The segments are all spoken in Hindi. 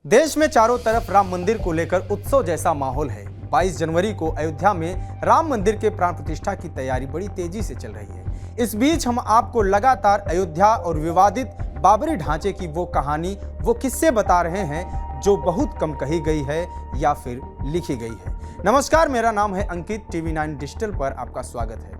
देश में चारों तरफ राम मंदिर को लेकर उत्सव जैसा माहौल है। 22 जनवरी को अयोध्या में राम मंदिर के प्राण प्रतिष्ठा की तैयारी बड़ी तेजी से चल रही है। इस बीच हम आपको लगातार अयोध्या और विवादित बाबरी ढांचे की वो कहानी, वो किस्से बता रहे हैं जो बहुत कम कही गई है या फिर लिखी गई है। नमस्कार, मेरा नाम है अंकित। TV9 डिजिटल पर आपका स्वागत है।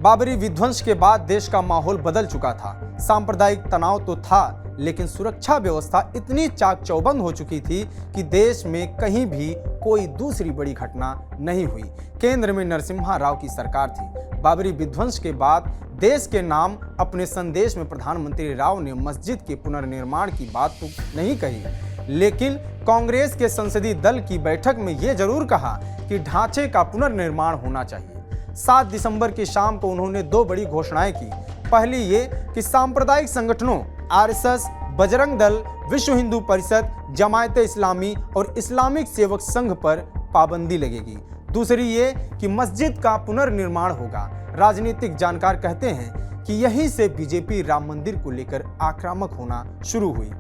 बाबरी विध्वंस के बाद देश का माहौल बदल चुका था। सांप्रदायिक तनाव तो था, लेकिन सुरक्षा व्यवस्था इतनी चाक चौबंद हो चुकी थी कि देश में कहीं भी कोई दूसरी बड़ी घटना नहीं हुई। केंद्र में नरसिम्हा राव की सरकार थी। बाबरी विध्वंस के बाद देश के नाम अपने संदेश में प्रधानमंत्री राव ने मस्जिद के पुनर्निर्माण की बात तो नहीं कही, लेकिन कांग्रेस के संसदीय दल की बैठक में यह जरूर कहा कि ढांचे का पुनर्निर्माण होना चाहिए। 7 दिसंबर की शाम को उन्होंने 2 बड़ी घोषणाएं की। पहली ये कि सांप्रदायिक संगठनों आरएसएस, बजरंग दल, विश्व हिंदू परिषद, जमायत इस्लामी और इस्लामिक सेवक संघ पर पाबंदी लगेगी। दूसरी ये कि मस्जिद का पुनर्निर्माण होगा। राजनीतिक जानकार कहते हैं कि यहीं से बीजेपी राम मंदिर को लेकर आक्रामक होना शुरू हुई।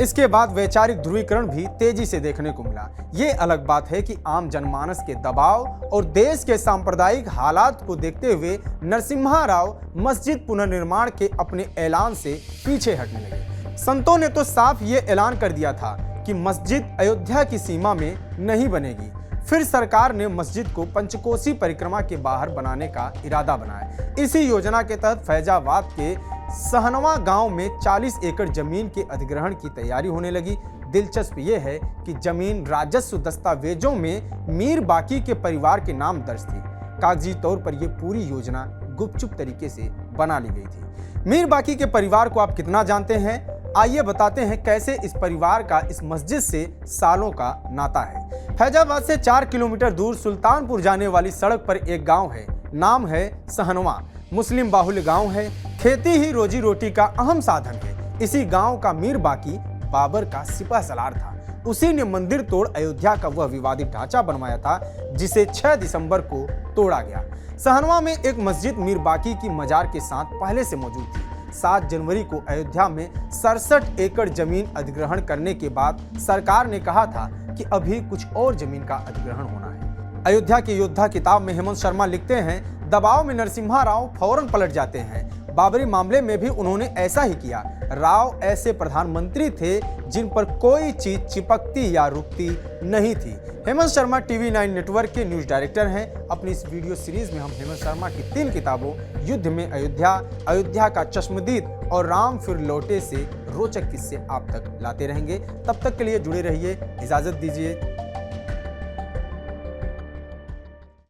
इसके बाद वैचारिक ध्रुवीकरण भी तेजी से देखने को मिला। ये अलग बात है कि आम जनमानस के दबाव और देश के सांप्रदायिक हालात को देखते हुए नरसिम्हा राव मस्जिद पुनर्निर्माण के अपने ऐलान से पीछे हटने लगे। संतों ने तो साफ ये ऐलान कर दिया था कि मस्जिद अयोध्या की सीमा में नहीं बनेगी। फिर सरकार ने मस्जिद को पंचकोसी परिक्रमा के बाहर बनाने का इरादा बनाया। इसी योजना के तहत फैजाबाद के सहनवा गांव में 40 एकड़ जमीन के अधिग्रहण की तैयारी होने लगी। दिलचस्प यह है कि जमीन राजस्व दस्तावेजों में मीर बाकी के परिवार के नाम दर्ज थी। कागजी तौर पर यह पूरी योजना गुपचुप तरीके से बना ली गई थी। मीर बाकी के परिवार को आप कितना जानते हैं? आइए बताते हैं कैसे इस परिवार का इस मस्जिद से सालों का नाता है। फैजाबाद से 4 किलोमीटर दूर सुल्तानपुर जाने वाली सड़क पर एक गांव है, नाम है सहनवा। मुस्लिम बाहुल्य गांव है। खेती ही रोजी रोटी का अहम साधन है। इसी गांव का मीर बाकी बाबर का सिपह सलार था। उसी ने मंदिर तोड़ अयोध्या का वह विवादित ढांचा बनवाया था जिसे 6 दिसंबर को तोड़ा गया। सहनवा में एक मस्जिद मीर बाकी की मजार के साथ पहले से मौजूद थी। 7 जनवरी को अयोध्या में 67 एकड़ जमीन अधिग्रहण करने के बाद सरकार ने कहा था कि अभी कुछ और जमीन का अधिग्रहण होना है। अयोध्या के योद्धा किताब में हेमंत शर्मा लिखते हैं, दबाव में नरसिम्हा राव फौरन पलट जाते हैं। बाबरी मामले में भी उन्होंने ऐसा ही किया। राव ऐसे प्रधानमंत्री थे जिन पर कोई चीज चिपकती या रुकती नहीं थी। हेमंत शर्मा TV9 नेटवर्क के न्यूज डायरेक्टर हैं। अपनी इस वीडियो सीरीज में हम हेमंत शर्मा की 3 किताबों युद्ध में अयोध्या, अयोध्या का चश्मदीद और राम फिर लौटे से रोचक किस्से आप तक लाते रहेंगे। तब तक के लिए जुड़े रहिए। इजाजत दीजिए।